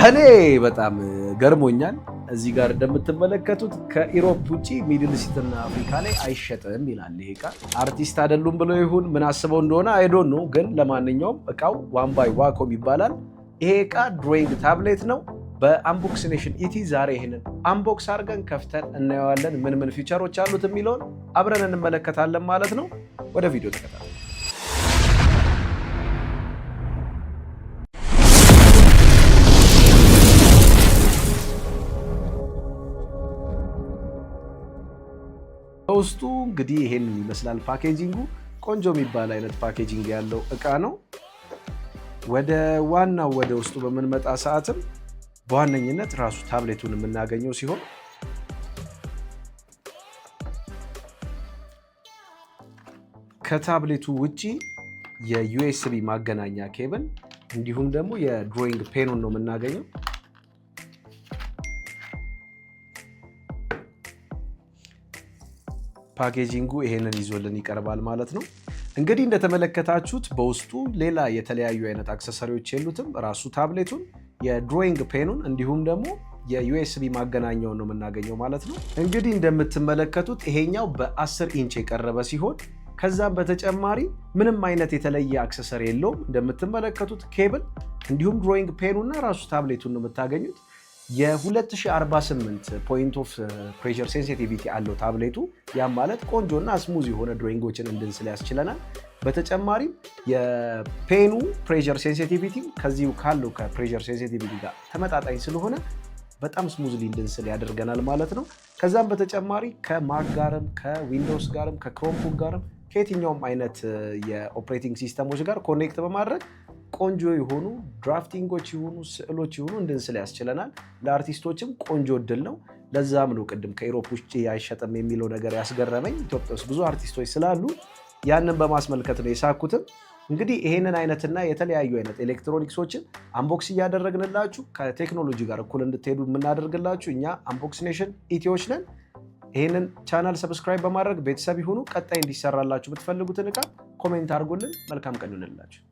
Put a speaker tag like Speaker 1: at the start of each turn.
Speaker 1: እኔ በጣም ገርሞኛል። እዚህ ጋር እንደምትመለከቱት ከኢሮፕ ውጪ ሚድል ኢስት እና አፍሪካ ላይ አይሸጥም ይላል። ይሄ እቃ አርቲስት አይደሉም ብለው ይሁን ምን አስበው እንደሆነ አይ ዶንት ኖ፣ ግን ለማንኛውም እቃው ዋን ባይ ዋኮም ይባላል። ይሄ እቃ ድሮይንግ ታብሌት ነው። በአንቦክስ ኔሽን ኢቲ ዛሬ ይሄንን አንቦክስ አድርገን ከፍተን እናየዋለን። ምን ምን ፊቸሮች አሉት የሚለውን አብረን እንመለከታለን ማለት ነው። ወደ ቪዲዮ ተከታተሉ። በውስጡ እንግዲህ ይሄንን ይመስላል ፓኬጂንጉ። ቆንጆ የሚባል አይነት ፓኬጂንግ ያለው እቃ ነው። ወደ ዋናው ወደ ውስጡ በምንመጣ ሰዓትም በዋነኝነት ራሱ ታብሌቱን የምናገኘው ሲሆን ከታብሌቱ ውጪ የዩኤስቢ ማገናኛ ኬብል እንዲሁም ደግሞ የድሮይንግ ፔኑን ነው የምናገኘው። ፓኬጂንጉ ይሄንን ይዞልን ይቀርባል ማለት ነው። እንግዲህ እንደተመለከታችሁት በውስጡ ሌላ የተለያዩ አይነት አክሰሰሪዎች የሉትም። ራሱ ታብሌቱን፣ የድሮይንግ ፔኑን እንዲሁም ደግሞ የዩኤስቢ ማገናኛውን ነው የምናገኘው ማለት ነው። እንግዲህ እንደምትመለከቱት ይሄኛው በ10 ኢንች የቀረበ ሲሆን ከዛም በተጨማሪ ምንም አይነት የተለየ አክሰሰሪ የለውም። እንደምትመለከቱት ኬብል እንዲሁም ድሮይንግ ፔኑና ራሱ ታብሌቱን ነው የምታገኙት። የ2048 ፖይንት ኦፍ ፕሬሸር ሴንሲቲቪቲ አለው ታብሌቱ። ያም ማለት ቆንጆና ስሙዝ የሆነ ድሮይንጎችን እንድንስል ያስችለናል። በተጨማሪም የፔኑ ፕሬሸር ሴንሲቲቪቲ ከዚሁ ካለው ከፕሬሸር ሴንሲቲቪቲ ጋር ተመጣጣኝ ስለሆነ በጣም ስሙዝሊ እንድንስል ያደርገናል ማለት ነው። ከዛም በተጨማሪ ከማክ ጋርም ከዊንዶውስ ጋርም ከክሮምቡክ ጋርም ከየትኛውም አይነት የኦፕሬቲንግ ሲስተሞች ጋር ኮኔክት በማድረግ ቆንጆ የሆኑ ድራፍቲንጎች የሆኑ ስዕሎች የሆኑ እንድንስል ያስችለናል። ለአርቲስቶችም ቆንጆ እድል ነው። ለዛም ነው ቅድም ከኢሮፕ ውጭ አይሸጥም የሚለው ነገር ያስገረመኝ። ኢትዮጵያ ውስጥ ብዙ አርቲስቶች ስላሉ ያንን በማስመልከት ነው የሳኩትም። እንግዲህ ይሄንን አይነትና የተለያዩ አይነት ኤሌክትሮኒክሶችን አንቦክስ እያደረግንላችሁ ከቴክኖሎጂ ጋር እኩል እንድትሄዱ የምናደርግላችሁ እኛ አንቦክስ ኔሽን ኢትዮች ነን። ይህንን ቻናል ሰብስክራይብ በማድረግ ቤተሰብ ይሁኑ። ቀጣይ እንዲሰራላችሁ የምትፈልጉትን እቃ ኮሜንት አድርጉልን። መልካም ቀን ይሁንላችሁ።